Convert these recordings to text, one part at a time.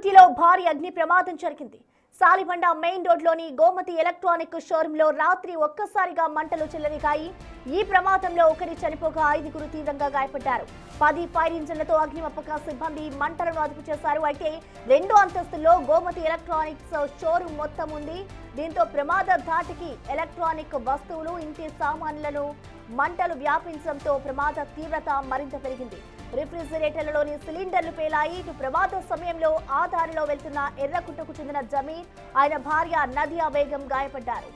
తిరుపతిలో భారీ అగ్ని ప్రమాదం జరిగింది. సాలిబండ మెయిన్ రోడ్లోని గోమతి ఎలక్ట్రానిక్ షోరూంలో రాత్రి ఒక్కసారిగా మంటలు చెలరేగాయి. ఈ ప్రమాదంలో ఒకరి చనిపోగా 5గురు తీవ్రంగా గాయపడ్డారు. 10 ఫైర్ ఇంజిన్లతో అగ్నిమాపక సిబ్బంది మంటలను అదుపు చేశారు. అయితే 2వ అంతస్తులో గోమతి ఎలక్ట్రానిక్స్ షోరూం మొత్తం ఉంది. దీంతో ప్రమాద ధాటికి ఎలక్ట్రానిక్ వస్తువులు, ఇంటి సామాన్లను మంటలు వ్యాపించడంతో ప్రమాద తీవ్రత మరింత పెరిగింది. రిఫ్రిజిరేటర్లలోని సిలిండర్లు పేలాయి. ఇటు ప్రమాద సమయంలో ఆ దారిలో వెళ్తున్న ఎర్రకుట్టకు చెందిన జమీర్, ఆయన భార్య నదియా బేగం గాయపడ్డారు.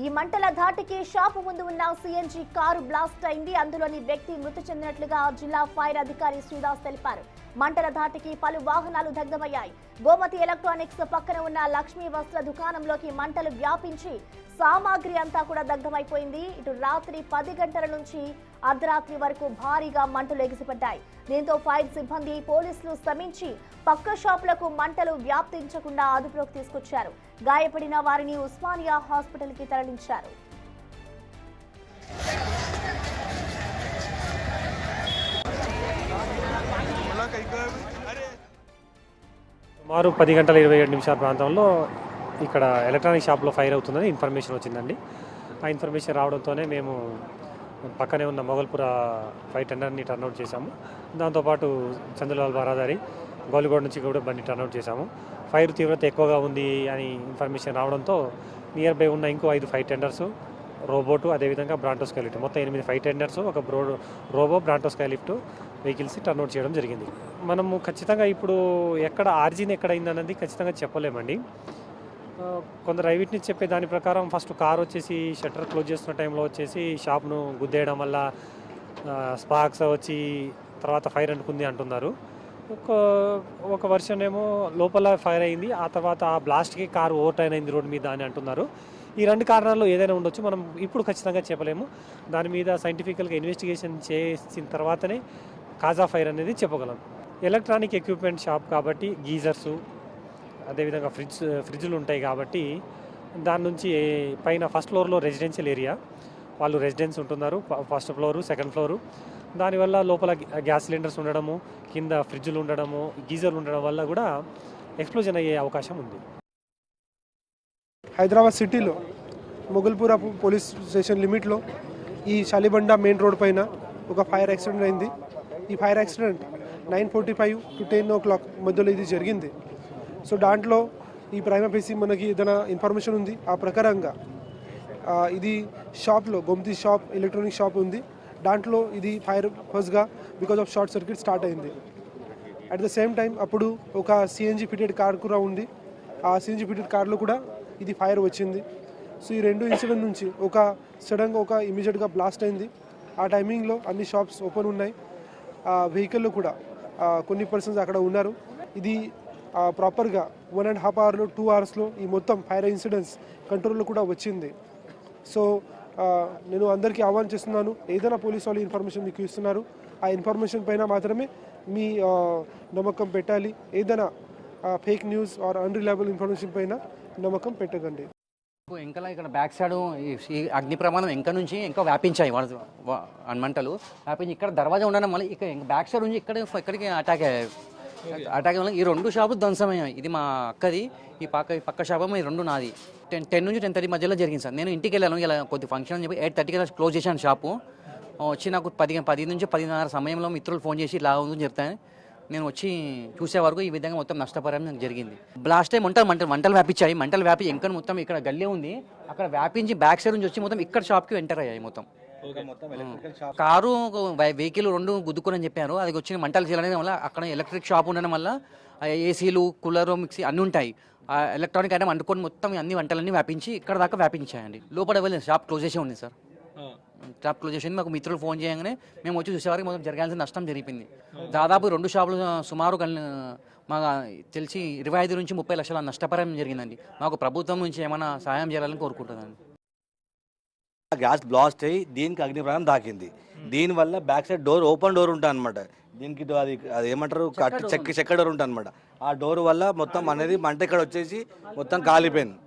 ఈ మంటల ధాటికి షాపు ముందు ఉన్న సిఎన్జి కారు బ్లాస్ట్ అయింది. అందులోని వ్యక్తి మృతి చెందినట్లుగా జిల్లా ఫైర్ అధికారి శ్రీదాస్ తెలిపారు. మంటల ధాటికి పలు వాహనాలు దగ్ధమయ్యాయి. గోమతి ఎలక్ట్రానిక్స్ పక్కన ఉన్న లక్ష్మీ వస్త్ర దుకాణంలోకి మంటలు వ్యాపించి సామాగ్రి అంతా కూడా దగ్ధమైపోయింది. ఇటు రాత్రి 10 గంటల నుంచి అర్ధరాత్రి వరకు భారీగా మంటలు ఎగిసిపడ్డాయి. దీంతో ఫైర్ సిబ్బంది, పోలీసులు శ్రమించి పక్క షాపులకు మంటలు వ్యాప్తించకుండా అదుపులోకి తీసుకొచ్చారు. గాయపడిన వారిని ఉస్మానియా హాస్పిటల్కి తరలించారు. సుమారు 10:27 ప్రాంతంలో ఇక్కడ ఎలక్ట్రానిక్ షాప్లో ఫైర్ అవుతుందని ఇన్ఫర్మేషన్ వచ్చిందండి. ఆ ఇన్ఫర్మేషన్ రావడంతోనే మేము పక్కనే ఉన్న మొగల్పుర ఫైర్ టెండర్ని టర్న్అవుట్ చేశాము. దాంతోపాటు చంద్రలాల్ బారాదారి గోలిగోడ నుంచి కూడా బండి టర్న్అవుట్ చేశాము. ఫైర్ తీవ్రత ఎక్కువగా ఉంది అని ఇన్ఫర్మేషన్ రావడంతో నియర్ బై ఉన్న ఇంకో 5 ఫైర్ టెండర్స్, రోబోటు, అదేవిధంగా బ్రాంటో స్కై లిఫ్ట్, మొత్తం 8 ఫైర్ టెండర్స్, ఒక robo, Bronto sky lift vehicles turnout చేయడం జరిగింది. మనము ఖచ్చితంగా ఇప్పుడు ఎక్కడ ఆరిజిన్ ఎక్కడైందన్నది ఖచ్చితంగా చెప్పలేమండి. కొందరు ఐవిట్ని చెప్పే దాని ప్రకారం ఫస్ట్ కార్ వచ్చేసి షట్టర్ క్లోజ్ చేస్తున్న టైంలో వచ్చేసి షాప్ను గుద్దేయడం వల్ల స్పార్క్స్ వచ్చి తర్వాత ఫైర్ అంటుకుంది అంటున్నారు. ఒక వర్షన్ ఏమో లోపల ఫైర్ అయింది, ఆ తర్వాత ఆ బ్లాస్ట్కి కారు ఓవర్టర్న్ అయింది రోడ్ మీద అని అంటున్నారు. ఈ 2 కారణాల్లో ఏదైనా ఉండొచ్చు, మనం ఇప్పుడు ఖచ్చితంగా చెప్పలేము. దాని మీద సైంటిఫికల్గా ఇన్వెస్టిగేషన్ చేసిన తర్వాతనే కాజ్ ఆఫ్ ఫైర్ అనేది చెప్పగలం. ఎలక్ట్రానిక్ ఎక్విప్మెంట్ షాప్ కాబట్టి గీజర్సు, అదేవిధంగా ఫ్రిడ్జ్లు ఉంటాయి కాబట్టి దాని నుంచి పైన ఫస్ట్ ఫ్లోర్లో రెసిడెన్షియల్ ఏరియా, వాళ్ళు రెసిడెన్స్ ఉంటున్నారు, ఫస్ట్ ఫ్లోరు, సెకండ్ ఫ్లోరు. దానివల్ల లోపల గ్యాస్ సిలిండర్స్ ఉండడము, కింద ఫ్రిడ్జ్లు ఉండడము, గీజర్లు ఉండడం వల్ల కూడా ఎక్స్ప్లోజన్ అయ్యే అవకాశం ఉంది. హైదరాబాద్ సిటీలో మొగల్పుర పోలీస్ స్టేషన్ లిమిట్లో ఈ షాలిబండ మెయిన్ రోడ్ పైన ఒక ఫైర్ యాక్సిడెంట్ అయింది. ఈ ఫైర్ యాక్సిడెంట్ 9:45 to 10 o'clock మధ్యలో ఇది జరిగింది. సో దాంట్లో ఈ ప్రైమా ఫేసి మనకి ఏదైనా ఇన్ఫర్మేషన్ ఉంది. ఆ ప్రకారంగా ఇది షాప్లో గోమతి షాప్, ఎలక్ట్రానిక్ షాప్ ఉంది. దాంట్లో ఇది ఫైర్ ఫస్ట్గా because of short circuit start అయింది. అట్ ద సేమ్ టైం అప్పుడు ఒక సిఎన్జి ఫిటెడ్ కార్ కూడా ఉంది. ఆ సిఎన్జి ఫిటెడ్ కార్లో కూడా ఇది ఫైర్ వచ్చింది. సో ఈ 2 ఇన్సిడెంట్ నుంచి ఒక సడన్గా ఒక ఇమీడియట్గా బ్లాస్ట్ అయింది. ఆ టైమింగ్లో అన్ని షాప్స్ ఓపెన్ ఉన్నాయి. వెహికల్లో కూడా కొన్ని పర్సన్స్ అక్కడ ఉన్నారు. ఇది ప్రాపర్గా 1.5 hours 2 hours ఈ మొత్తం ఫైర్ ఇన్సిడెంట్స్ కంట్రోల్లో కూడా వచ్చింది. సో నేను అందరికీ ఆహ్వానం చేస్తున్నాను, ఏదైనా పోలీస్ వాళ్ళు ఇన్ఫర్మేషన్ మీకు ఇస్తున్నారు, ఆ ఇన్ఫర్మేషన్ పైన మాత్రమే మీ నమ్మకం పెట్టాలి. ఏదైనా fake news or unreliable information పైన నమ్మకం పెట్టకండి. ఇంకా ఇక్కడ బ్యాక్ సైడ్ ఈ అగ్ని ప్రమాదం ఇంకా నుంచి ఇంకా వ్యాపించాయి మంటలు వ్యాపించి ఇక్కడ దర్వాజా ఉండడం వల్ల ఇక్కడ బ్యాక్ సైడ్ నుంచి ఇక్కడికి అటాక్ వల్ల ఈ 2 షాపులు ధ్వంసమయ్యాయి. ఇది మా అక్కది, ఈ పక్క షాపు ఈ 2 నాది. 10 నుంచి 10:30 మధ్యలో జరిగింది సార్. నేను ఇంటికి వెళ్ళాను, ఇలా కొద్ది ఫంక్షన్ అని చెప్పి 8:30 క్లోజ్ చేశాను షాపు. వచ్చి నాకు 10 నుంచి 10:30 సమయంలో మిత్రులు ఫోన్ చేసి ఇలా ఉందని చెప్తాను. నేను వచ్చి చూసే వరకు ఈ విధంగా మొత్తం నష్టపరం నాకు జరిగింది. బ్లాస్ట్ అయ్యి మంటలు వ్యాపించాయి. మంటలు వ్యాపి ఇంకా మొత్తం ఇక్కడ గల్లీ ఉంది, అక్కడ వ్యాపించి బ్యాక్ సైడ్ నుంచి వచ్చి మొత్తం ఇక్కడ షాప్కి ఎంటర్ అయ్యాయి. మొత్తం కారు వెహికల్ 2 గుద్దుకోనని చెప్పారు. అది వచ్చిన మంటలు చేయడం వల్ల అక్కడ ఎలక్ట్రిక్ షాప్ ఉండడం వల్ల ఏసీలు, కూలరు, మిక్సీ అన్నీ ఉంటాయి. ఎలక్ట్రానిక్ ఐటమ్ అంటుకొని మొత్తం అన్ని వంటలన్నీ వ్యాపించి ఇక్కడ దాకా వ్యాపించాయండి. లోపల వెళ్ళింది, షాప్ క్లోజ్ చేసే ఉంది సార్. షాప్ క్లోజ్ చేసింది. మాకు మిత్రులు ఫోన్ చేయగానే మేము వచ్చి చూసేవారికి మొత్తం జరగాల్సిన నష్టం జరిపింది. దాదాపు 2 షాపులు సుమారు మాకు తెలిసి 25 నుంచి 30 లక్షల నష్టపరిహారం జరిగిందండి. మాకు ప్రభుత్వం నుంచి ఏమైనా సహాయం చేయాలని కోరుకుంటున్నాను. గ్యాస్ బ్లాస్ట్ అయ్యి దీనికి అగ్ని ప్రమాదం తాకింది. దీనివల్ల బ్యాక్ సైడ్ ఓపెన్ డోర్ ఉంటుంది అనమాట. దీనికి అది అది ఏమంటారు చెక్క డోర్ ఉంటుంది అనమాట. ఆ డోర్ వల్ల మొత్తం అనేది మంట ఇక్కడ వచ్చేసి మొత్తం కాలిపోయింది.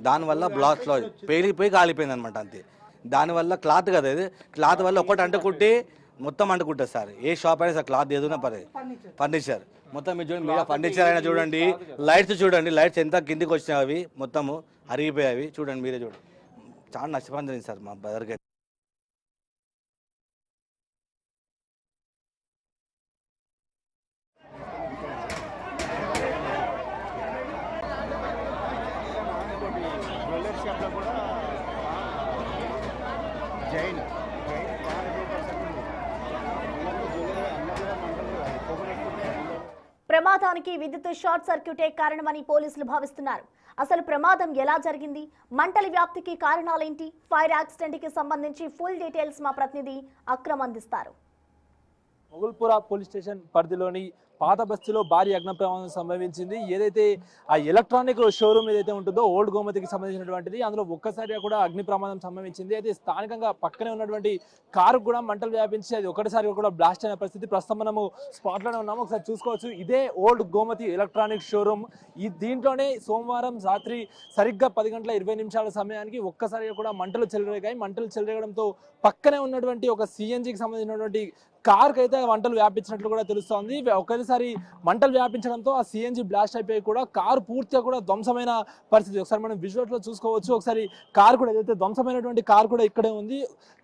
దానివల్ల బ్లాస్ట్లో పేలిపోయి కాలిపోయింది అనమాట. అంతే. దానివల్ల క్లాత్ కదా, ఇది క్లాత్ వల్ల ఒకటి అంటుకుంటే మొత్తం అంటుకుంటుంది సార్. ఏ షాప్ అయినా సార్ క్లాత్ ఏదైనా పర్లేదు. ఫర్నిచర్ మొత్తం మీరు చూడండి, మీరు ఫర్నిచర్ అయినా చూడండి, లైట్స్ చూడండి, లైట్స్ ఎంత కిందికి వచ్చినాయి, అవి మొత్తము అరిగిపోయావి. చూడండి, మీరే చూడండి. చాలా నష్టపోయింది జరిగింది సార్ మా బ్రదర్కి. ప్రమాదానికి విద్యుత్ షార్ట్ సర్క్యూటే కారణమని పోలీసులు భావిస్తున్నారు. అసలు ప్రమాదం ఎలా జరిగింది, మంటల వ్యాప్తికి కారణాలేంటి, ఫైర్ యాక్సిడెంట్ కి సంబంధించి ఫుల్ డీటెయిల్స్ మా ప్రతినిధి అక్రమ్ అందిస్తారు. మొగల్పుర పోలీస్ స్టేషన్ పరిధిలోని పాత బస్తీలో భారీ అగ్ని ప్రమాదం సంభవించింది. ఏదైతే ఆ ఎలక్ట్రానిక్ షోరూమ్ ఏదైతే ఉంటుందో ఓల్డ్ గోమతికి సంబంధించినటువంటిది, అందులో ఒక్కసారిగా కూడా అగ్ని ప్రమాదం సంభవించింది. అయితే స్థానికంగా పక్కనే ఉన్నటువంటి కారు కూడా మంటలు వ్యాపించి అది ఒకటిసారిగా కూడా బ్లాస్ట్ అయిన పరిస్థితి. ప్రస్తుతం మనము స్పాట్లోనే ఉన్నాము, ఒకసారి చూసుకోవచ్చు. ఇదే ఓల్డ్ గోమతి ఎలక్ట్రానిక్ షోరూమ్. దీంట్లోనే సోమవారం రాత్రి సరిగ్గా 10:20 సమయానికి ఒక్కసారిగా కూడా మంటలు చెలరేగాయి. మంటలు చెలరేగడంతో పక్కనే ఉన్నటువంటి ఒక సిఎన్జికి సంబంధించినటువంటి కార్కి అయితే మంటలు వ్యాపించినట్లు కూడా తెలుస్తోంది. ఒకసారి మంటలు వ్యాపించడంతో ఆ సిఎన్జి బ్లాస్ట్ అయిపోయి కూడా కారు పూర్తిగా కూడా ధ్వంసమైన పరిస్థితి. ఒకసారి మనం విజువల్స్ లో చూసుకోవచ్చు. ఒకసారి కారు కూడా ఏదైతే ధ్వంసమైనటువంటి కారు కూడా ఇక్కడే ఉంది,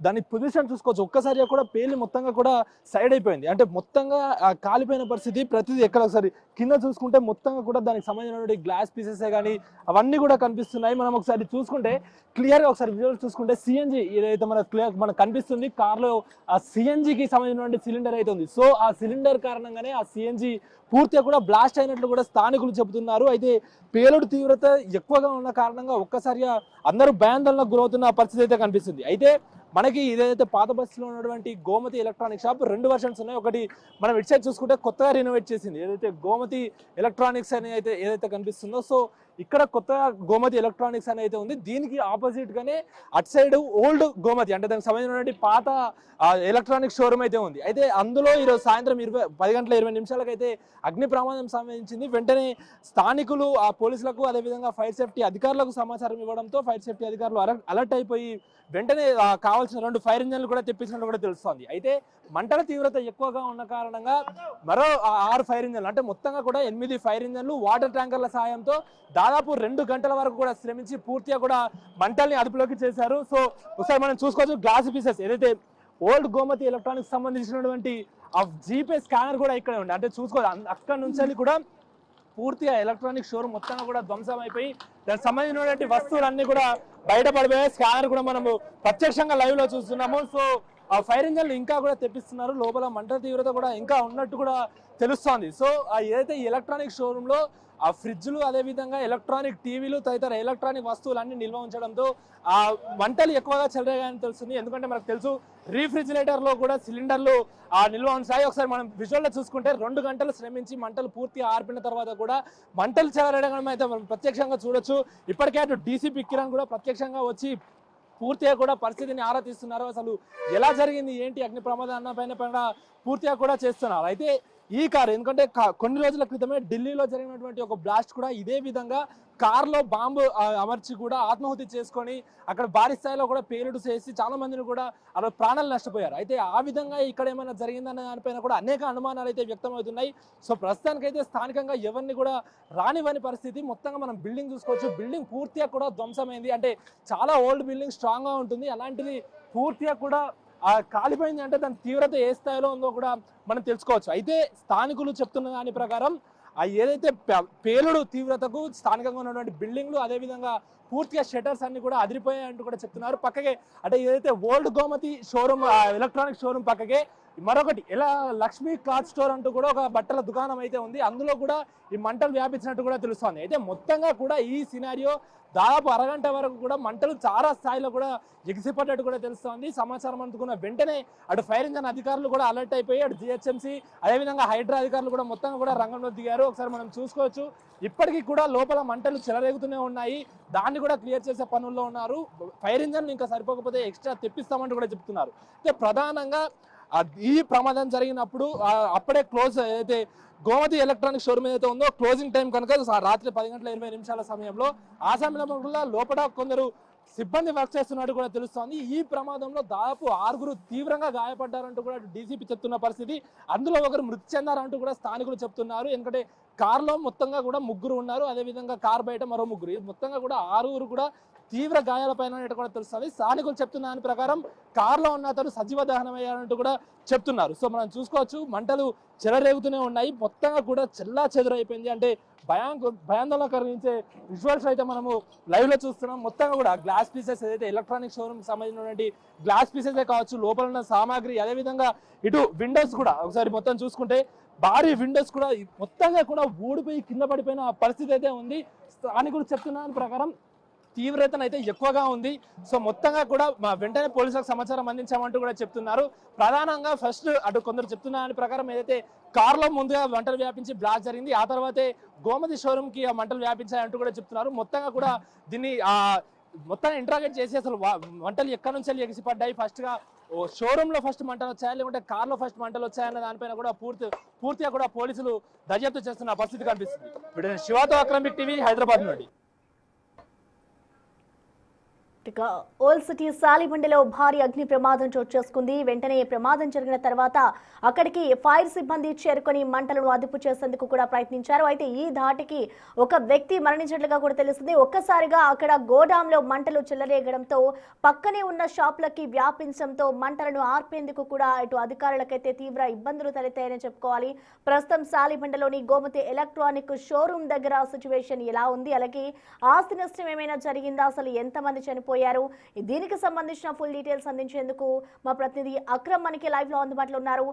దాని పొజిషన్ చూసుకోవచ్చు. ఒక్కసారిగా కూడా పేలి మొత్తంగా కూడా సైడ్ అయిపోయింది, అంటే మొత్తంగా కాలిపోయిన పరిస్థితి. ప్రతిదీ ఎక్కడ ఒకసారి కింద చూసుకుంటే మొత్తంగా కూడా దానికి సంబంధించినటువంటి గ్లాస్ పీసెస్ కానీ అవన్నీ కూడా కనిపిస్తున్నాయి. మనం ఒకసారి చూసుకుంటే క్లియర్ గా ఒకసారి విజువల్స్ చూసుకుంటే సిఎన్జి ఏదైతే మనకు కనిపిస్తుంది, కార్లో ఆ సిఎన్జికి సంబంధించిన సిలిండర్ అయితే ఉంది. సో ఆ సిలిండర్ కారణంగానే ఆ సిఎన్జి పూర్తిగా కూడా బ్లాస్ట్ అయినట్లు కూడా స్థానికులు చెబుతున్నారు. అయితే పేలుడు తీవ్రత ఎక్కువగా ఉన్న కారణంగా ఒక్కసారిగా అందరూ భయాందోళనకు గురవుతున్న పరిస్థితి అయితే కనిపిస్తుంది. అయితే మనకి ఇదైతే పాత బస్సులో ఉన్నటువంటి గోమతి ఎలక్ట్రానిక్ షాప్ 2 వర్షన్స్ ఉన్నాయి. ఒకటి మనం ఇటు సైడ్ చూసుకుంటే కొత్తగా రినోవేట్ చేసింది ఏదైతే గోమతి ఎలక్ట్రానిక్స్ అని అయితే ఏదైతే కనిపిస్తుందో, సో ఇక్కడ కొత్తగా గోమతి ఎలక్ట్రానిక్స్ అని అయితే ఉంది. దీనికి ఆపోజిట్ గానే అటు సైడ్ ఓల్డ్ గోమతి అంటే దానికి సంబంధించినటువంటి పాత ఎలక్ట్రానిక్ షోరూమ్ అయితే ఉంది. అయితే అందులో ఈరోజు సాయంత్రం 10:20 అయితే అగ్ని ప్రమాదం సంభవించింది. వెంటనే స్థానికులు ఆ పోలీసులకు అదేవిధంగా ఫైర్ సేఫ్టీ అధికారులకు సమాచారం ఇవ్వడంతో ఫైర్ సేఫ్టీ అధికారులు అలర్ట్ అయిపోయి వెంటనే కావాల్సిన 2 ఫైర్ ఇంజన్లు కూడా తెప్పించినట్టు కూడా తెలుస్తోంది. అయితే మంటల తీవ్రత ఎక్కువగా ఉన్న కారణంగా మరో 6 ఫైర్ ఇంజన్లు అంటే మొత్తంగా కూడా 8 ఫైర్ ఇంజన్లు వాటర్ ట్యాంకర్ల సాయంతో దాదాపు 2 గంటల వరకు కూడా శ్రమించి పూర్తిగా కూడా మంటల్ని అదుపులోకి చేశారు. సో ఒకసారి మనం చూసుకోవచ్చు, గ్లాస్ పీసెస్ ఏదైతే ఓల్డ్ గోమతి ఎలక్ట్రానిక్స్ సంబంధించినటువంటి ఆ జీపే స్కానర్ కూడా ఇక్కడే ఉంది. అంటే చూసుకోవాలి, అక్కడ నుంచి కూడా పూర్తిగా ఎలక్ట్రానిక్ షోరూమ్ మొత్తంగా కూడా ధ్వంసం అయిపోయి దానికి సంబంధించినటువంటి వస్తువులన్నీ కూడా బయటపడిపోయాయి. స్కానర్ కూడా మనము ప్రత్యక్షంగా లైవ్ లో చూస్తున్నాము. సో ఆ ఫైర్ ఇంజన్లు ఇంకా కూడా తెప్పిస్తున్నారు. లోపల మంటల తీవ్రత కూడా ఇంకా ఉన్నట్టు కూడా తెలుస్తోంది. సో ఏదైతే ఎలక్ట్రానిక్ షోరూమ్ లో ఆ ఫ్రిడ్జ్లు అదేవిధంగా ఎలక్ట్రానిక్ టీవీలు తదితర ఎలక్ట్రానిక్ వస్తువులన్నీ నిల్వ ఉంచడంతో ఆ మంటలు ఎక్కువగా చెలరేగాయని తెలుస్తుంది. ఎందుకంటే మనకు తెలుసు రీఫ్రిజిరేటర్ లో కూడా సిలిండర్లు నిల్వ ఉంటాయి. ఒకసారి మనం విజువల్ లో చూసుకుంటే 2 గంటలు శ్రమించి మంటలు పూర్తిగా ఆర్పిన తర్వాత కూడా మంటలు చెలరేగడం అయితే మనం ప్రత్యక్షంగా చూడొచ్చు. ఇప్పటికే అటు డీసీపీ కిరణ్ కూడా ప్రత్యక్షంగా వచ్చి పూర్తిగా కూడా పరిస్థితిని ఆరా తీస్తున్నారు. అసలు ఎలా జరిగింది ఏంటి అగ్ని ప్రమాదం అన్న పైన పూర్తిగా కూడా చేస్తున్నారు. అయితే ఈ కారు ఎందుకంటే కొన్ని రోజుల క్రితమే ఢిల్లీలో జరిగినటువంటి ఒక బ్లాస్ట్ కూడా ఇదే విధంగా కార్లో బాంబు అమర్చి కూడా ఆత్మాహుతి చేసుకొని అక్కడ భారీ స్థాయిలో కూడా పేలుడు చేసి చాలా మందిని కూడా అలా ప్రాణాలు నష్టపోయారు. అయితే ఆ విధంగా ఇక్కడ ఏమైనా జరిగిందన్న దానిపైన కూడా అనేక అనుమానాలు అయితే వ్యక్తమవుతున్నాయి. సో ప్రస్తుతానికైతే స్థానికంగా ఎవరిని కూడా రానివ్వని పరిస్థితి. మొత్తంగా మనం బిల్డింగ్ చూసుకోవచ్చు, బిల్డింగ్ పూర్తిగా కూడా ధ్వంసమైంది. అంటే చాలా ఓల్డ్ బిల్డింగ్, స్ట్రాంగ్ గా ఉంటుంది. అలాంటిది పూర్తిగా కూడా కాలిపోయింది. అంటే దాని తీవ్రత ఏ స్థాయిలో ఉందో కూడా మనం తెలుసుకోవచ్చు. అయితే స్థానికులు చెప్తున్న దాని ప్రకారం ఏదైతే పేలుడు తీవ్రతకు స్థానికంగా ఉన్నటువంటి బిల్డింగ్లు అదేవిధంగా పూర్తిగా షట్టర్స్ అన్ని కూడా అదిరిపోయాయంటూ కూడా చెప్తున్నారు. పక్కకే అంటే ఏదైతే old Gomati showroom electronic showroom పక్కకే మరొకటి లక్ష్మీ క్లాత్ స్టోర్ అంటూ కూడా ఒక బట్టల దుకాణం అయితే ఉంది. అందులో కూడా ఈ మంటలు వ్యాపించినట్టు కూడా తెలుస్తోంది. అయితే మొత్తంగా కూడా ఈ సినారియో దాదాపు అరగంట వరకు కూడా మంటలు చాలా స్థాయిలో కూడా ఎగిసిపడ్డట్టు కూడా తెలుస్తోంది. సమాచారం అందుకున్న వెంటనే అటు ఫైర్ ఇంజన్ అధికారులు కూడా అలర్ట్ అయిపోయి అటు జిహెచ్ఎంసీ అదేవిధంగా హైడ్రా అధికారులు కూడా మొత్తంగా కూడా రంగంలో దిగారు. ఒకసారి మనం చూసుకోవచ్చు, ఇప్పటికీ కూడా లోపల మంటలు చెలరేగుతూనే ఉన్నాయి. దాన్ని కూడా క్లియర్ చేసే పనుల్లో ఉన్నారు. ఫైర్ ఇంజన్ ఇంకా సరిపోకపోతే ఎక్స్ట్రా తెప్పిస్తామంటూ కూడా చెప్తున్నారు. అయితే ప్రధానంగా ఈ ప్రమాదం జరిగినప్పుడు అప్పుడే క్లోజ్ ఏదైతే గోమతి ఎలక్ట్రానిక్ షోరూమ్ ఏదైతే ఉందో క్లోజింగ్ టైం కనుక రాత్రి 10:20 సమయంలో ఆ సమయంలో లోపల కొందరు సిబ్బంది వర్క్ చేస్తున్నట్టు కూడా తెలుస్తోంది. ఈ ప్రమాదంలో దాదాపు 6 తీవ్రంగా గాయపడ్డారంటూ కూడా డీసీపీ చెప్తున్న పరిస్థితి. అందులో ఒకరు మృతి చెందారంటూ కూడా స్థానికులు చెప్తున్నారు. ఎందుకంటే కారులో మొత్తంగా కూడా 3 ఉన్నారు, అదేవిధంగా కారు బయట మరో 3, మొత్తంగా కూడా 6 కూడా తీవ్ర గాయాలపైన కూడా తెలుస్తుంది. స్థానికులు చెప్తున్న దాని ప్రకారం కారులో ఉన్న అతను సజీవ దహనం అయ్యారంటూ కూడా చెప్తున్నారు. సో మనం చూసుకోవచ్చు, మంటలు చెలరేగుతూనే ఉన్నాయి, మొత్తంగా కూడా చెల్లా చెదురైపోయింది. అంటే భయాందోళన కలిగించే విజువల్స్ అయితే మనము లైవ్ లో చూస్తున్నాం. మొత్తంగా కూడా గ్లాస్ పీసెస్ ఏదైతే ఎలక్ట్రానిక్ షోరూమ్ సంబంధించినటువంటి గ్లాస్ పీసెస్ కావచ్చు, లోపల ఉన్న సామాగ్రి, అదేవిధంగా ఇటు విండోస్ కూడా ఒకసారి మొత్తం చూసుకుంటే భారీ విండోస్ కూడా మొత్తంగా కూడా ఊడిపోయి కింద పడిపోయిన పరిస్థితి అయితే ఉంది. స్థానికులు చెప్తున్న ప్రకారం తీవ్రతను అయితే ఎక్కువగా ఉంది. సో మొత్తంగా కూడా వెంటనే పోలీసులకు సమాచారం అందించామంటూ కూడా చెప్తున్నారు. ప్రధానంగా ఫస్ట్ అటు కొందరు చెప్తున్న దాని ప్రకారం ఏదైతే కారులో ముందుగా మంటలు వ్యాపించి బ్లాస్ట్ జరిగింది, ఆ తర్వాతే గోమతి షోరూమ్ కి ఆ మంటలు వ్యాపించాయంటూ కూడా చెప్తున్నారు. మొత్తంగా కూడా దీన్ని మొత్తాన్ని ఇంట్రాగేట్ చేసి అసలు మంటలు ఎక్కడి నుంచి ఎగిసిపడ్డాయి, ఫస్ట్ గా షోరూమ్ లో ఫస్ట్ మంటలు వచ్చాయా లేకుంటే కార్లో ఫస్ట్ మంటలు వచ్చాయన్న దానిపైన కూడా పూర్తిగా కూడా పోలీసులు దర్యాప్తు చేస్తున్న పరిస్థితి కనిపిస్తుంది. శివాతో అక్రమిక్ టీవీ, హైదరాబాద్ నుండి. ఓల్డ్ సిటీ సాలిబండిలో భారీ అగ్ని ప్రమాదం చోటు చేసుకుంది. వెంటనే ప్రమాదం జరిగిన తర్వాత అక్కడికి ఫైర్ సిబ్బంది చేరుకొని మంటలను అదుపు చేసేందుకు కూడా ప్రయత్నించారు. అయితే ఈ ధాటికి ఒక వ్యక్తి మరణించినట్లుగా కూడా తెలుస్తుంది. ఒక్కసారిగా అక్కడ గోడాంలో మంటలు చెలరేగడంతో పక్కనే ఉన్న షాపులకి వ్యాపించడంతో మంటలను ఆర్పేందుకు కూడా ఇటు అధికారులకైతే తీవ్ర ఇబ్బందులు తలెత్తాయని చెప్పుకోవాలి. ప్రస్తుతం సాలిబండలోని గోమతి ఎలక్ట్రానిక్ షోరూమ్ దగ్గర సిచ్యువేషన్ ఎలా ఉంది, అలాగే ఆస్తి నష్టం ఏమైనా జరిగిందా, అసలు ఎంతమంది చనిపోయారు, దీనికి సంబంధించిన ఫుల్ డీటెయిల్స్ అందించేందుకు మా ప్రతినిధి అక్రమ్ మనకి లైవ్ లో అందుబాటులో ఉన్నారు.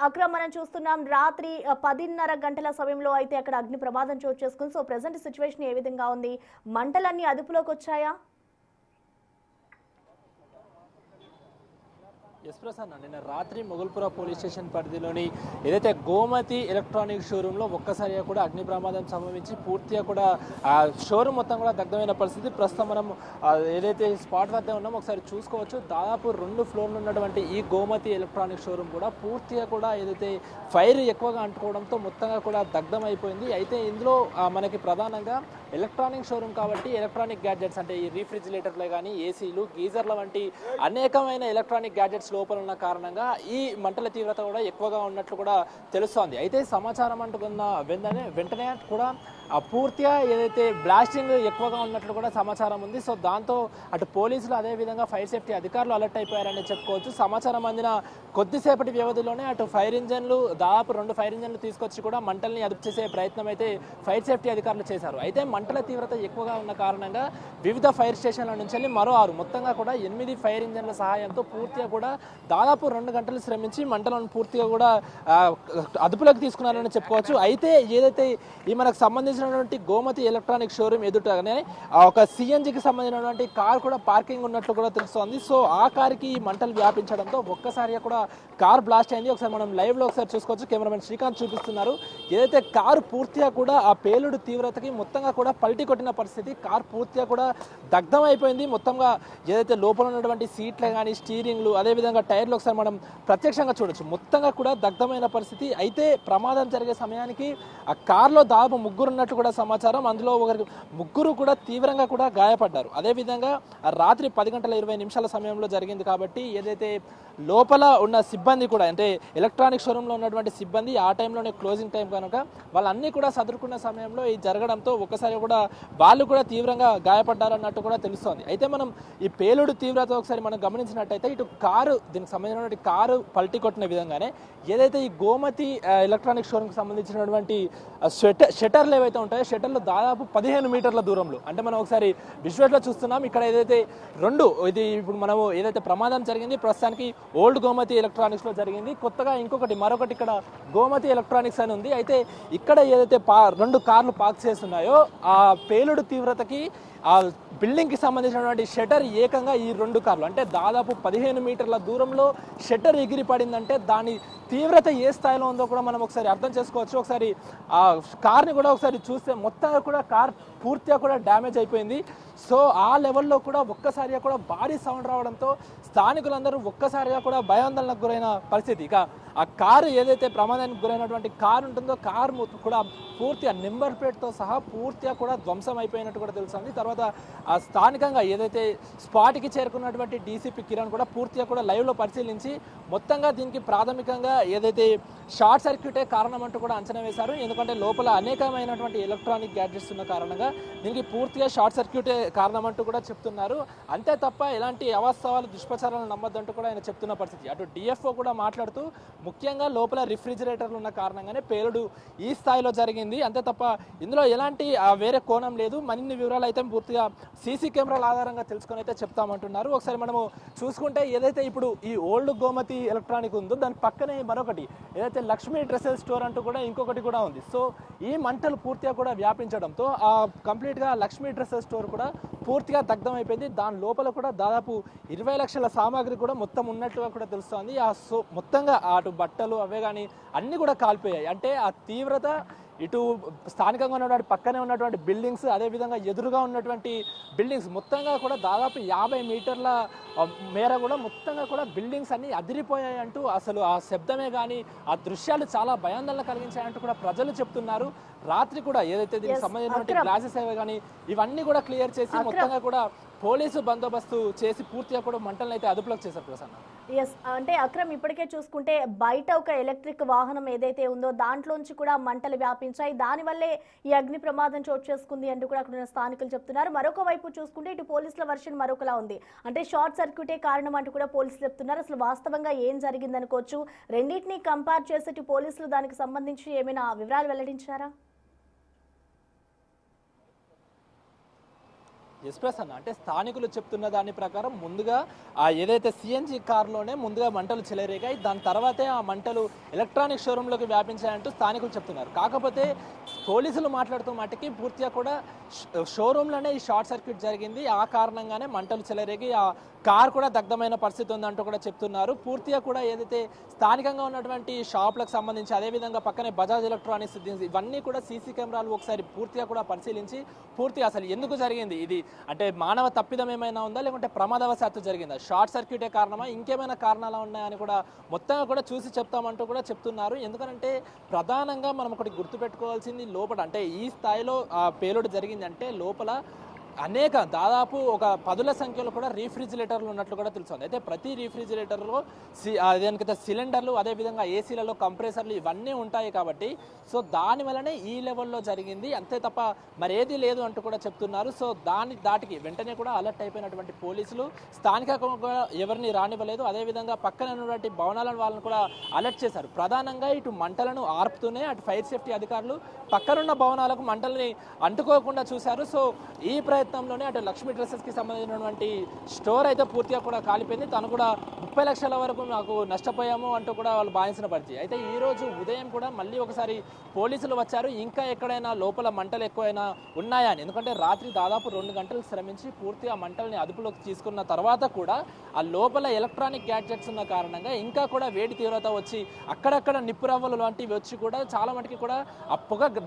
అక్రమ్, మనం చూస్తున్నాం రాత్రి 10:30 సమయంలో అయితే అక్కడ అగ్ని ప్రమాదం చోటు చేసుకుంది. సో ప్రెసెంట్ సిచ్యువేషన్ ఏ విధంగా ఉంది, మంటలన్నీ అదుపులోకి వచ్చాయా? ఎస్ ప్రసన్న, నిన్న రాత్రి మొగల్పుర పోలీస్ స్టేషన్ పరిధిలోని ఏదైతే గోమతి ఎలక్ట్రానిక్ షోరూంలో ఒక్కసారిగా కూడా అగ్ని ప్రమాదం సంభవించి పూర్తిగా కూడా ఆ షోరూమ్ మొత్తం కూడా దగ్ధమైన పరిస్థితి. ప్రస్తుతం మనం ఏదైతే స్పాట్ వద్ద ఉన్నామో ఒకసారి చూసుకోవచ్చు. దాదాపు 2 ఫ్లోర్లు ఉన్నటువంటి ఈ గోమతి ఎలక్ట్రానిక్ షోరూమ్ కూడా పూర్తిగా కూడా ఏదైతే ఫైర్ ఎక్కువగా అంటుకోవడంతో మొత్తంగా కూడా దగ్ధం అయిపోయింది. అయితే ఇందులో మనకి ప్రధానంగా ఎలక్ట్రానిక్ షోరూమ్ కాబట్టి ఎలక్ట్రానిక్ గ్యాడ్జెట్స్ అంటే ఈ రీఫ్రిజిరేటర్లే కానీ, ఏసీలు, గీజర్ల వంటి అనేకమైన ఎలక్ట్రానిక్ గ్యాడ్జెట్స్ లోపల ఉన్న కారణంగా ఈ మంటల తీవ్రత కూడా ఎక్కువగా ఉన్నట్లు కూడా తెలుస్తోంది. అయితే సమాచారం అంటుకున్న వెంటనే కూడా పూర్తిగా ఏదైతే బ్లాస్టింగ్ ఎక్కువగా ఉన్నట్లు కూడా సమాచారం ఉంది. సో దాంతో అటు పోలీసులు అదేవిధంగా ఫైర్ సేఫ్టీ అధికారులు అలర్ట్ అయిపోయారని చెప్పుకోవచ్చు. సమాచారం అందిన కొద్దిసేపటి వ్యవధిలోనే అటు ఫైర్ ఇంజన్లు దాదాపు 2 ఫైర్ ఇంజన్లు తీసుకొచ్చి కూడా మంటల్ని అదుపు చేసే ప్రయత్నం అయితే ఫైర్ సేఫ్టీ అధికారులు చేశారు. అయితే మంటల తీవ్రత ఎక్కువగా ఉన్న కారణంగా వివిధ ఫైర్ స్టేషన్ల నుంచి మరో 6 మొత్తంగా కూడా 8 ఫైర్ ఇంజన్ల సహాయంతో పూర్తిగా కూడా దాదాపు 2 గంటలు శ్రమించి మంటలను పూర్తిగా కూడా అదుపులోకి తీసుకున్నారని చెప్పుకోవచ్చు. అయితే ఏదైతే ఈ మనకు సంబంధించినటువంటి గోమతి ఎలక్ట్రానిక్ షోరూమ్ ఎదుటగానే ఒక సిఎన్జికి సంబంధించినటువంటి కార్ కూడా పార్కింగ్ ఉన్నట్లు కూడా తెలుస్తోంది. సో ఆ కార్కి ఈ మంటలు వ్యాపించడంతో ఒక్కసారిగా కూడా కార్ బ్లాస్ట్ అయింది. ఒకసారి మనం లైవ్ లో ఒకసారి చూసుకోవచ్చు. కెమెరామెన్ శ్రీకాంత్ చూపిస్తున్నారు. ఏదైతే కారు పూర్తిగా కూడా ఆ పేలుడు తీవ్రతకి మొత్తంగా కూడా పల్టీ కొట్టిన పరిస్థితి, కార్ పూర్తిగా కూడా దగ్ధం అయిపోయింది. మొత్తంగా ఏదైతే లోపల ఉన్నటువంటి సీట్లే కానీ, స్టీరింగ్లు, అదేవిధంగా టైర్లు ఒకసారి మనం ప్రత్యక్షంగా చూడొచ్చు, మొత్తంగా కూడా దగ్ధమైన పరిస్థితి. అయితే ప్రమాదం జరిగే సమయానికి ఆ కార్లో దాదాపు 3 ఉన్నట్టు కూడా సమాచారం. అందులో 3 కూడా తీవ్రంగా కూడా గాయపడ్డారు. అదేవిధంగా రాత్రి 10:20 సమయంలో జరిగింది కాబట్టి ఏదైతే లోపల ఉన్న సిబ్బంది కూడా అంటే ఎలక్ట్రానిక్ షోరూంలో ఉన్నటువంటి సిబ్బంది ఆ టైంలోనే క్లోజింగ్ టైం కనుక వాళ్ళన్నీ కూడా సదురుకున్న సమయంలో ఇది జరగడంతో ఒకసారి కూడా వాళ్ళు కూడా తీవ్రంగా గాయపడ్డారన్నట్టు కూడా తెలుస్తోంది. అయితే మనం ఈ పేలుడు తీవ్రత ఒకసారి మనం గమనించినట్టయితే ఇటు కారు, దీనికి సంబంధించినటువంటి కారు పల్టీ కొట్టిన విధంగానే ఏదైతే ఈ గోమతి ఎలక్ట్రానిక్ షోరూమ్కి సంబంధించినటువంటి షట్టర్లు ఏవైతే ఉంటాయో షట్టర్లు దాదాపు 15 మీటర్ల దూరంలో, అంటే మనం ఒకసారి విజువల్స్లో చూస్తున్నాం. ఇక్కడ ఏదైతే ఇది ఇప్పుడు మనము ఏదైతే ప్రమాదం జరిగింది ప్రస్తుతానికి ఓల్డ్ గోమతి ఎలక్ట్రానిక్స్ లో జరిగింది. కొత్తగా మరొకటి ఇక్కడ గోమతి ఎలక్ట్రానిక్స్ అని ఉంది. అయితే ఇక్కడ ఏదైతే 2 కార్లు పార్క్ చేస్తున్నాయో ఆ పేలుడు తీవ్రతకి ఆ బిల్డింగ్ కి సంబంధించినటువంటి షట్టర్ ఏకంగా ఈ 2 కార్లు అంటే దాదాపు 15 మీటర్ల దూరంలో షట్టర్ ఎగిరి పడిందంటే దాని తీవ్రత ఏ స్థాయిలో ఉందో కూడా మనం ఒకసారి అర్థం చేసుకోవచ్చు. ఒకసారి ఆ కార్ని కూడా ఒకసారి చూస్తే మొత్తంగా కూడా కార్ పూర్తిగా కూడా డ్యామేజ్ అయిపోయింది. సో ఆ లెవెల్లో కూడా ఒక్కసారిగా కూడా భారీ సౌండ్ రావడంతో స్థానికులందరూ ఒక్కసారిగా కూడా భయాందోళనకు గురైన పరిస్థితి. ఇక ఆ కారు ఏదైతే ప్రమాదానికి గురైనటువంటి కారు ఉంటుందో కారు కూడా పూర్తిగా నెంబర్ ప్లేట్తో సహా పూర్తిగా కూడా ధ్వంసం అయిపోయినట్టు కూడా తెలుస్తుంది. తర్వాత ఆ స్థానికంగా ఏదైతే స్పాట్కి చేరుకున్నటువంటి డీసీపీ కిరణ్ కూడా పూర్తిగా కూడా లైవ్లో పరిశీలించి మొత్తంగా దీనికి ప్రాథమికంగా ఏదైతే షార్ట్ సర్క్యూటే కారణం అంటూ కూడా అంచనా వేశారు. ఎందుకంటే లోపల అనేకమైనటువంటి ఎలక్ట్రానిక్ గ్యాడ్జెట్స్ ఉన్న కారణంగా దీనికి పూర్తిగా షార్ట్ సర్క్యూటే కారణం అంటూ కూడా చెప్తున్నారు. అంతే తప్ప ఎలాంటి అవాస్తవాలు దుష్ప్రచారాలు నమ్మద్దంటూ కూడా ఆయన చెప్తున్న పరిస్థితి. అటు డిఎఫ్ఓ కూడా మాట్లాడుతూ ముఖ్యంగా లోపల రిఫ్రిజిరేటర్లు ఉన్న కారణంగానే పేలుడు ఈ స్థాయిలో జరిగింది, అంతే తప్ప ఇందులో ఎలాంటి వేరే కోణం లేదు. మరిన్ని వివరాలు అయితే పూర్తిగా సీసీ కెమెరాల ఆధారంగా తెలుసుకొని అయితే చెప్తామంటున్నారు. ఒకసారి మనము చూసుకుంటే ఏదైతే ఇప్పుడు ఈ ఓల్డ్ గోమతి ఎలక్ట్రానిక్ ఉందో దాని పక్కనే మరొకటి ఏదైతే లక్ష్మీ డ్రెస్సెస్ స్టోర్ అంటూ కూడా ఇంకొకటి కూడా ఉంది. సో ఈ మంటలు పూర్తిగా కూడా వ్యాపించడంతో ఆ కంప్లీట్గా లక్ష్మీ డ్రెస్సెస్ స్టోర్ కూడా పూర్తిగా దగ్ధం అయిపోయింది. దాని లోపల కూడా దాదాపు 20 లక్షల సామాగ్రి కూడా మొత్తం ఉన్నట్టుగా కూడా తెలుస్తోంది. మొత్తంగా అటు బట్టలు అవే కానీ అన్నీ కూడా కాలిపోయాయి. అంటే ఆ తీవ్రత ఇటు స్థానికంగా ఉన్నటువంటి పక్కనే ఉన్నటువంటి బిల్డింగ్స్, అదేవిధంగా ఎదురుగా ఉన్నటువంటి బిల్డింగ్స్ మొత్తంగా కూడా దాదాపు 50 మీటర్ల మేర కూడా మొత్తంగా కూడా బిల్డింగ్స్ అన్నీ అదిరిపోయాయి అంటూ అసలు ఆ శబ్దమే కానీ ఆ దృశ్యాలు చాలా భయాందోళన కలిగించాయంటూ కూడా ప్రజలు చెప్తున్నారు. రాత్రి కూడా ఏదైతే దీనికి సంబంధించిన గ్లాసెస్ అవి కానీ ఇవన్నీ కూడా క్లియర్ చేసి మొత్తంగా కూడా పోలీసు బందోబస్తు చేసి పూర్తిగా కూడా మంటలను అయితే అదుపులోకి చేశారు ప్రసన్న. ఎస్, అంటే అక్రమ్ ఇప్పటికే చూసుకుంటే బయట ఒక ఎలక్ట్రిక్ వాహనం ఏదైతే ఉందో దాంట్లోంచి కూడా మంటలు వ్యాపించాయి. దానివల్లే ఈ అగ్ని ప్రమాదం చోటు చేసుకుంది అంటూ కూడా అక్కడ ఉన్న స్థానికులు చెప్తున్నారు. మరొక వైపు చూసుకుంటే ఇటు పోలీసుల వర్షన్ మరొకలా ఉంది. అంటే షార్ట్ సర్క్యూటే కారణం అంటూ కూడా పోలీసులు చెప్తున్నారు. అసలు వాస్తవంగా ఏం జరిగింది అనుకోవచ్చు. రెండింటినీ కంపేర్ చేసి ఇటు పోలీసులు దానికి సంబంధించి ఏమైనా వివరాలు వెల్లడించారా? ఎస్ ప్రసన్న, అంటే స్థానికులు చెప్తున్న దాని ప్రకారం ముందుగా ఆ ఏదైతే సిఎన్జి కార్లోనే ముందుగా మంటలు చెలరేగాయి, దాని తర్వాతే ఆ మంటలు ఎలక్ట్రానిక్ షోరూంలోకి వ్యాపించాయంటూ స్థానికులు చెప్తున్నారు. కాకపోతే పోలీసులు మాట్లాడుతూ మటుకి పూర్తిగా కూడా షోరూంలోనే ఈ షార్ట్ సర్క్యూట్ జరిగింది, ఆ కారణంగానే మంటలు చెలరేగి ఆ కార్ కూడా దగ్ధమైన పరిస్థితి ఉందంటూ కూడా చెప్తున్నారు. పూర్తిగా కూడా ఏదైతే స్థానికంగా ఉన్నటువంటి షాపులకు సంబంధించి అదేవిధంగా పక్కనే బజాజ్ ఎలక్ట్రానిక్స్ ఇవన్నీ కూడా సీసీ కెమెరాలు ఒకసారి పూర్తిగా కూడా పరిశీలించి పూర్తిగా అసలు ఎందుకు జరిగింది, ఇది అంటే మానవ తప్పిదం ఏమైనా ఉందా లేకుంటే ప్రమాదవశాత్తు జరిగిందా, షార్ట్ సర్క్యూటే కారణమా, ఇంకేమైనా కారణాలు ఉన్నాయని కూడా మొత్తంగా కూడా చూసి చెప్తామంటూ కూడా చెప్తున్నారు. ఎందుకంటే ప్రధానంగా మనం ఒకటి గుర్తుపెట్టుకోవాల్సింది లోపల అంటే ఈ స్థాయిలో పేలుడు జరిగిందంటే లోపల అనేక దాదాపు ఒక 10ల సంఖ్యలో కూడా రీఫ్రిజిరేటర్లు ఉన్నట్లు కూడా తెలుస్తుంది. అయితే ప్రతి రీఫ్రిజిరేటర్లో దానికైతే సిలిండర్లు అదేవిధంగా ఏసీలలో కంప్రెసర్లు ఇవన్నీ ఉంటాయి కాబట్టి సో దానివల్లనే ఈ లెవెల్లో జరిగింది, అంతే తప్ప మరేది లేదు అంటూ కూడా చెప్తున్నారు. సో దాటికి వెంటనే కూడా అలర్ట్ అయిపోయినటువంటి పోలీసులు స్థానికంగా ఎవరిని రానివ్వలేదు. అదేవిధంగా పక్కన ఉన్నటువంటి భవనాలను వాళ్ళని కూడా అలర్ట్ చేశారు. ప్రధానంగా ఇటు మంటలను ఆర్పుతూనే అటు ఫైర్ సేఫ్టీ అధికారులు పక్కనున్న భవనాలకు మంటల్ని అంటుకోకుండా చూశారు. సో ఈ ప్రయత్నంలోనే అటు లక్ష్మీ డ్రెస్సెస్కి సంబంధించినటువంటి స్టోర్ అయితే పూర్తిగా కూడా కాలిపోయింది. తను కూడా 30 లక్షల వరకు నాకు నష్టపోయాము అంటూ కూడా వాళ్ళు భావించిన పరిస్థితి. అయితే ఈ రోజు ఉదయం కూడా మళ్ళీ ఒకసారి పోలీసులు వచ్చారు, ఇంకా ఎక్కడైనా లోపల మంటలు ఎక్కువైనా ఉన్నాయా అని. ఎందుకంటే రాత్రి దాదాపు 2 గంటలు శ్రమించి పూర్తిగా మంటల్ని అదుపులోకి తీసుకున్న తర్వాత కూడా ఆ లోపల ఎలక్ట్రానిక్ గ్యాడ్జెట్స్ ఉన్న కారణంగా ఇంకా కూడా వేడి తీవ్రత వచ్చి అక్కడక్కడ నిప్పురవ్వలు లాంటివి వచ్చి కూడా చాలా మటుకి కూడా ఆ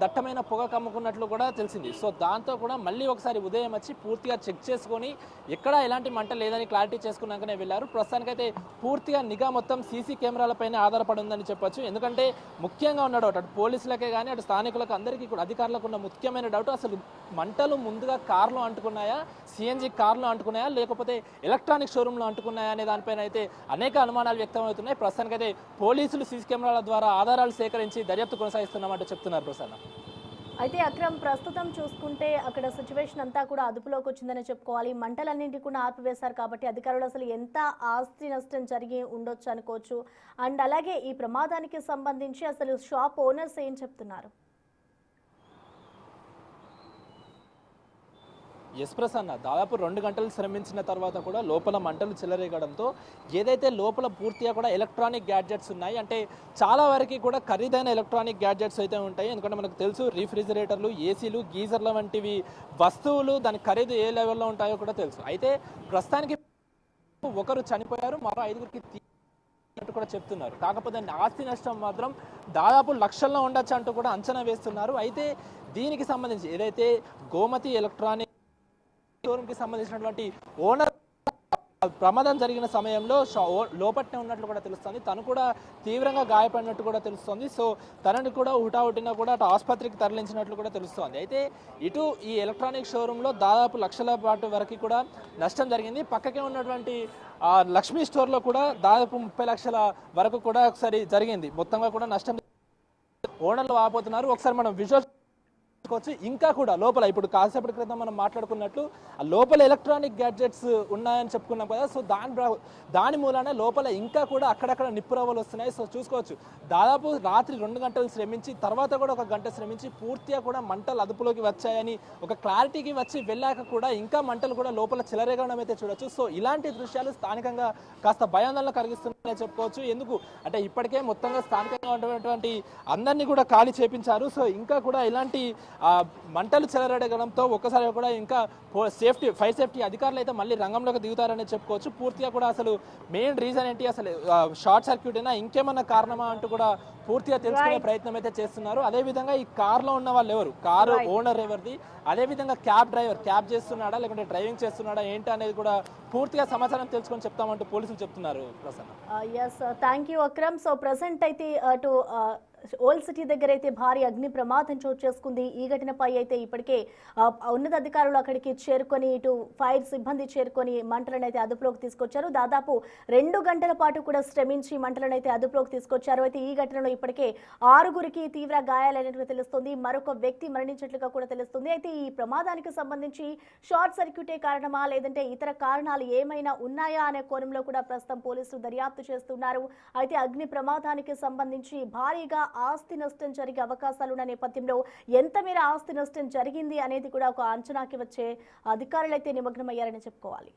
దట్టమైన పొగ కమ్ముకున్నట్లు కూడా తెలిసింది. సో దాంతో కూడా మళ్ళీ ఒకసారి ఉదయం వచ్చి పూర్తిగా చెక్ చేసుకొని ఎక్కడ ఎలాంటి మంట లేదని క్లారిటీ చేసుకున్నాకనే వెళ్ళారు. ప్రస్తుతానికైతే పూర్తిగా నిఘా మొత్తం సీసీ కెమెరాలపైన ఆధారపడి ఉందని చెప్పొచ్చు. ఎందుకంటే ముఖ్యంగా ఉన్న డౌట్ అటు పోలీసులకే కానీ అటు స్థానికులకు అందరికీ కూడా అధికారులకు ఉన్న ముఖ్యమైన డౌట్ అసలు మంటలు ముందుగా కార్లో అంటుకున్నాయా, సిఎన్జి కార్లో అంటుకున్నాయా లేకపోతే ఎలక్ట్రానిక్ షోరూంలో అంటుకున్నాయా అనే దానిపైన అయితే అనేక అనుమానాలు వ్యక్తమవుతున్నాయి. ప్రస్తుతానికైతే పోలీసులు సీసీ కెమెరాల ద్వారా ఆధారాలు సేకరించి దర్యాప్తు కొనసాగిస్తున్నామంటూ చెప్తున్నారు ప్రసన్న. అయితే అక్రమ్ ప్రస్తుతం చూసుకుంటే అక్కడ సిచ్యువేషన్ అంతా కూడా అదుపులోకి వచ్చిందని చెప్పుకోవాలి. మంటలన్నింటి కూడా ఆర్పివేశారు కాబట్టి అధికారులు అసలు ఎంత ఆస్తి నష్టం జరిగి ఉండొచ్చు అనుకోవచ్చు. అండ్ అలాగే ఈ ప్రమాదానికి సంబంధించి అసలు షాప్ ఓనర్స్ ఏం చెప్తున్నారు? ఎస్ ప్రసన్న, దాదాపు 2 గంటలు శ్రమించిన తర్వాత కూడా లోపల మంటలు చెలరేగడంతో ఏదైతే లోపల పూర్తిగా కూడా ఎలక్ట్రానిక్ గ్యాడ్జెట్స్ ఉన్నాయి, అంటే చాలా వరకు కూడా ఖరీదైన ఎలక్ట్రానిక్ గ్యాడ్జెట్స్ అయితే ఉంటాయి. ఎందుకంటే మనకు తెలుసు రీఫ్రిజిరేటర్లు, ఏసీలు, గీజర్ల వంటివి వస్తువులు దాని ఖరీదు ఏ లెవెల్లో ఉంటాయో కూడా తెలుసు. అయితే ప్రస్తుతానికి ఒకరు చనిపోయారు, మరో 5గురికి కూడా చెప్తున్నారు. కాకపోతే ఆస్తి నష్టం మాత్రం దాదాపు లక్షల్లో ఉండొచ్చు అంటూ కూడా అంచనా వేస్తున్నారు. అయితే దీనికి సంబంధించి ఏదైతే గోమతి ఎలక్ట్రానిక్ షోరూమ్ కి సంబంధించినటువంటి ఓనర్ ప్రమాదం జరిగిన సమయంలో లోపట్నే ఉన్నట్లు కూడా తెలుస్తుంది. తను కూడా తీవ్రంగా గాయపడినట్టు కూడా తెలుస్తుంది. సో తనని కూడా హుటాహుటిన కూడా అటు ఆసుపత్రికి తరలించినట్లు కూడా తెలుస్తోంది. అయితే ఇటు ఈ ఎలక్ట్రానిక్ షోరూంలో దాదాపు లక్షల పాటు వరకు కూడా నష్టం జరిగింది. పక్కకే ఉన్నటువంటి లక్ష్మీ స్టోర్లో కూడా దాదాపు 30 లక్షల వరకు కూడా ఒకసారి జరిగింది. మొత్తంగా కూడా నష్టం ఓనర్లు వాపోతున్నారు. ఒకసారి మనం విజువల్ ఇంకా కూడా లోపల ఇప్పుడు కాసేపటి క్రితం మనం మాట్లాడుకున్నట్లు లోపల ఎలక్ట్రానిక్ గ్యాడ్జెట్స్ ఉన్నాయని చెప్పుకున్నాం కదా. సో దాని మూలాన లోపల ఇంకా కూడా అక్కడక్కడ నిప్పురవ్వలు వస్తున్నాయి. సో చూసుకోవచ్చు, దాదాపు రాత్రి 2 గంటలు శ్రమించి తర్వాత కూడా 1 గంట శ్రమించి పూర్తిగా కూడా మంటలు అదుపులోకి వచ్చాయని ఒక క్లారిటీకి వచ్చి వెళ్ళాక కూడా ఇంకా మంటలు కూడా లోపల చెలరేగడం అయితే చూడొచ్చు. సో ఇలాంటి దృశ్యాలు స్థానికంగా కాస్త భయాందోళన కలిగిస్తున్నాయని చెప్పుకోవచ్చు. ఎందుకు అంటే ఇప్పటికే మొత్తంగా స్థానికంగా ఉన్నటువంటి అందరినీ కూడా ఖాళీ చేపించారు. సో ఇంకా కూడా ఇలాంటి మంటలు చెలరేగడంతో ఒక్కసారి కూడా ఇంకా ఫైర్ సేఫ్టీ అధికారులు అయితే మళ్ళీ రంగంలోకి దిగుతారని చెప్పుకోవచ్చు. పూర్తిగా కూడా అసలు మెయిన్ రీజన్ ఏంటి, అసలు షార్ట్ సర్క్యూట్ అయినా ఇంకేమన్నా కారణమా అంటూ కూడా పూర్తిగా తెలుసుకునే ప్రయత్నం అయితే చేస్తున్నారు. అదేవిధంగా ఈ కార్లో ఉన్న వాళ్ళు ఎవరు, కారు ఓనర్ ఎవరిది, అదేవిధంగా క్యాబ్ చేస్తున్నాడా లేకుంటే డ్రైవింగ్ చేస్తున్నాడా ఏంటి అనేది కూడా పూర్తిగా సమాచారం తెలుసుకొని చెప్తామంటూ పోలీసులు చెప్తున్నారు. Thank you Akram. So present అయితే అటు ఓల్డ్ సిటీ దగ్గర అయితే భారీ అగ్ని ప్రమాదం చోటు చేసుకుంది. ఈ ఘటనపై అయితే ఇప్పటికే ఉన్నతాధికారులు అక్కడికి చేరుకొని ఇటు ఫైర్ సిబ్బంది చేరుకొని మంటలను అయితే అదుపులోకి తీసుకొచ్చారు. దాదాపు 2 గంటల పాటు కూడా శ్రమించి మంటలను అయితే అదుపులోకి తీసుకొచ్చారు. అయితే ఈ ఘటనలో ఇప్పటికే 6గురికి తీవ్ర గాయాలైనట్టుగా తెలుస్తుంది. మరొక వ్యక్తి మరణించినట్లుగా కూడా తెలుస్తుంది. అయితే ఈ ప్రమాదానికి సంబంధించి షార్ట్ సర్క్యూటే కారణమా లేదంటే ఇతర కారణాలు ఏమైనా ఉన్నాయా అనే కోణంలో కూడా ప్రస్తుతం పోలీసులు దర్యాప్తు చేస్తున్నారు. అయితే అగ్ని ప్రమాదానికి సంబంధించి భారీగా ఆస్తి నష్టం జరిగే అవకాశాలున్న నేపథ్యంలో ఎంత మేర ఆస్తి నష్టం జరిగింది అనేది కూడా ఒక అంచనాకి వచ్చే అధికారులు అయితే నిమగ్నమయ్యారని చెప్పుకోవాలి.